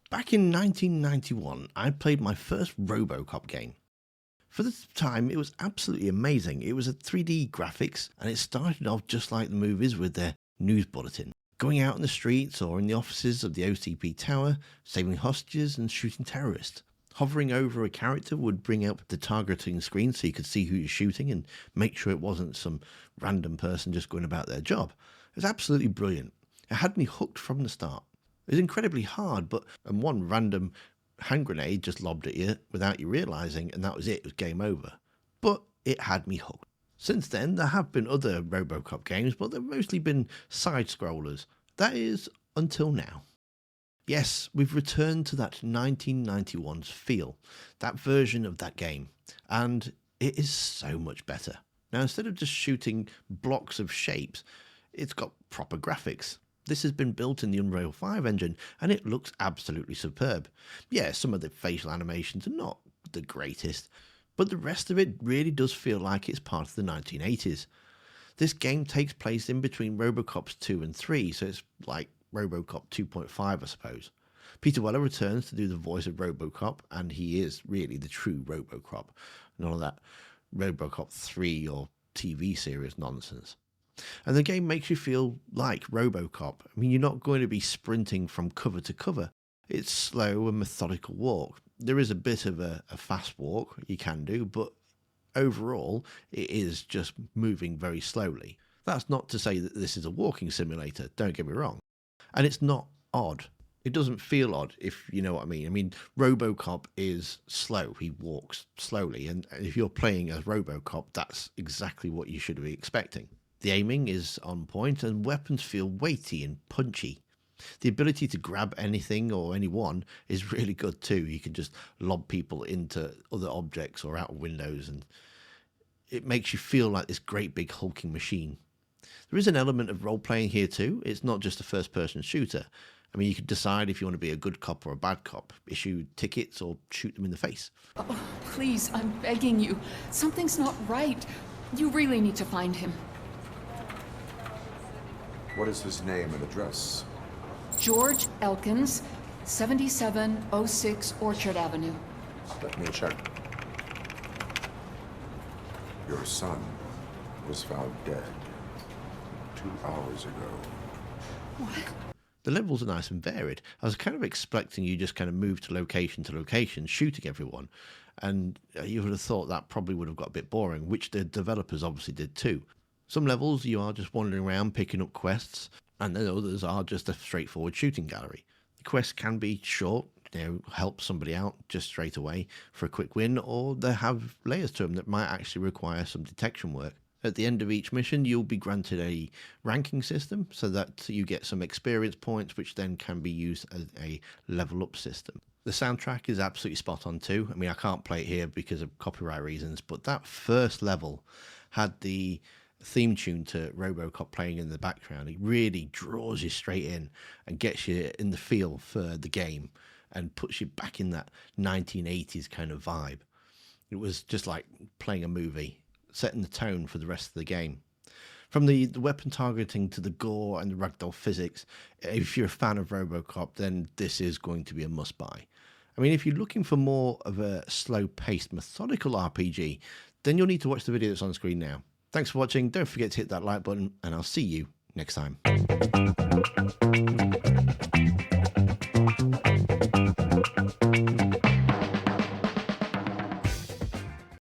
Back in 1991, I played my first Robocop game. For the time, it was absolutely amazing. It was a 3D graphics, and it started off just like the movies with their news bulletin. Going out in the streets or in the offices of the OCP tower, saving hostages and shooting terrorists. Hovering over a character would bring up the targeting screen so you could see who you're shooting and make sure it wasn't some random person just going about their job. It was absolutely brilliant. It had me hooked from the start. It was incredibly hard, but one random hand grenade just lobbed at you without you realising, and that was it. It was game over. But it had me hooked. Since then, there have been other Robocop games, but they've mostly been side-scrollers. That is, until now. Yes, we've returned to that 1991's feel, that version of that game, and it is so much better. Now, instead of just shooting blocks of shapes, it's got proper graphics. This has been built in the Unreal 5 engine, and it looks absolutely superb. Yeah, some of the facial animations are not the greatest, but the rest of it really does feel like it's part of the 1980s. This game takes place in between Robocops 2 and 3, so it's like Robocop 2.5, I suppose. Peter Weller returns to do the voice of Robocop, and he is really the true Robocop. None of that Robocop 3 or TV series nonsense. And the game makes you feel like Robocop. I mean, you're not going to be sprinting from cover to cover. It's slow and methodical walk. There is a bit of a fast walk you can do, but overall, it is just moving very slowly. That's not to say that this is a walking simulator, don't get me wrong. And it's not odd. It doesn't feel odd, if you know what I mean. I mean, Robocop is slow. He walks slowly. And if you're playing as Robocop, that's exactly what you should be expecting. The aiming is on point, and weapons feel weighty and punchy. The ability to grab anything or anyone is really good too. You can just lob people into other objects or out of windows, and it makes you feel like this great big hulking machine. There is an element of role-playing here too. It's not just a first-person shooter. I mean, you can decide if you want to be a good cop or a bad cop, issue tickets or shoot them in the face. Oh, please, I'm begging you. Something's not right. You really need to find him. What is his name and address? George Elkins, 7706 Orchard Avenue. Let me check. Your son was found dead 2 hours ago. What? The levels are nice and varied. I was kind of expecting you just kind of move to location, shooting everyone. And you would have thought that probably would have got a bit boring, which the developers obviously did too. Some levels you are just wandering around picking up quests, and then others are just a straightforward shooting gallery. The quests can be short, help somebody out just straight away for a quick win, or they have layers to them that might actually require some detection work. At the end of each mission, you'll be granted a ranking system so that you get some experience points, which then can be used as a level up system. The soundtrack is absolutely spot on too. I mean, I can't play it here because of copyright reasons, but that first level had the theme tune to Robocop playing in the background. It really draws you straight in and gets you in the feel for the game and puts you back in that 1980s kind of vibe. It was just like playing a movie, setting the tone for the rest of the game. From the weapon targeting to the gore and the ragdoll physics, if you're a fan of Robocop, then this is going to be a must-buy. I mean, if you're looking for more of a slow-paced, methodical RPG, then you'll need to watch the video that's on screen now. Thanks for watching. Don't forget to hit that like button, and I'll see you next time.